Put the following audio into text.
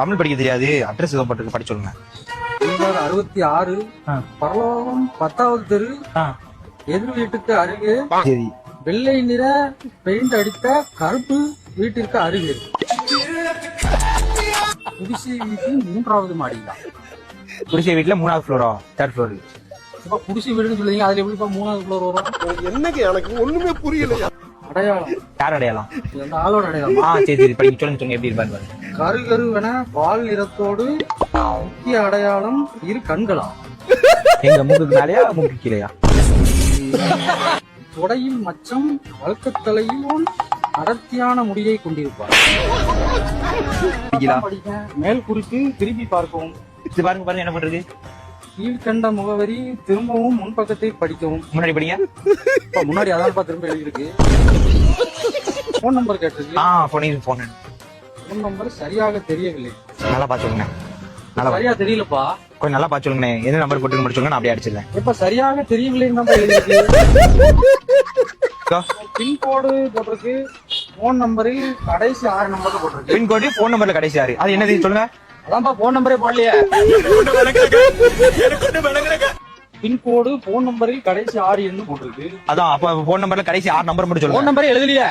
தமிழ் படிக்க தெரியாது, அட்ரஸ் எதுவும் போட்டு படிச்சு சொல்லுங்க. 66 பரலோகம் 10வது தெரு எதிர் வீட்டுக்கு அருகே சரி, வெள்ளை நிற பெயிண்ட் அடித்த கருப்பு வீட்டிற்கு அருகே குடிசை வீட்டின் 3வது மாடிதான். குடிசை வீட்டுல 3வது ஃப்ளோரா 3rd ஃப்ளோர்? இப்ப குடிசை வீடுன்னு சொல்லுவீங்க, அதுல எப்படி 3வது ஃப்ளோர் வரும்? என்னங்க எனக்கு ஒண்ணுமே புரியலையா. அடையாளம் யார் அடையாளம்? அந்த ஆளோட அடையாளம். சரி சரி, படிக்க சொல்லுங்க எப்படி இருப்பாரு பாருங்க. கருகருவென பால் நிறத்தோடு முக்கிய அடையாளம் இரு கண்களா? எங்க மூக்குக்கு மேலையா மூக்கு கீழையா? தொடையில் மச்சம் வழக்கத்தலையும் அடர்த்தியான முடியை கொண்டிருப்பார். மேல் குறித்து திருப்பி பார்க்கவும். இது பாருங்க பாருங்க என்ன பண்றது. கீழ்கண்ட முகவரி திரும்பவும் முன்பக்கத்தை படிக்கவும். முன்னாடி படிங்க. முன்னாடி அதான் திரும்ப எழுதிருக்கு. போன் நம்பர் கேட்டிருக்கு. போன் நம்பர் சரியாக தெரியவில்லை. நல்லா பார்த்து சொல்லுங்க. நல்லா சரியா தெரியலப்பா, கொஞ்சம் நல்லா பார்த்து சொல்லுங்க. எந்த நம்பர் போட்டு முடிச்சுங்க, நான் அப்படியே அடிச்சிடறேன். இப்ப சரியாக தெரியவில்லைன்னு தான் எழுதிருக்கு. பின்கோடு போட்டிருக்கு, போன் நம்பரில் கடைசி 6 நம்பர் போட்டிருக்கு. பின்கோடு போன் நம்பர்ல கடைசி 6, அது என்னது சொல்லுங்க. அதான்ப்பா போன் நம்பரே போடலையே. பின்கோடு போன் நம்பரில் கடைசி 6 எண்ணு போட்டிருக்கு. அதான் அப்ப போன் நம்பர்ல கடைசி 6 நம்பர் மட்டும் சொல்லுங்க. போன் நம்பரே எழுதலையே.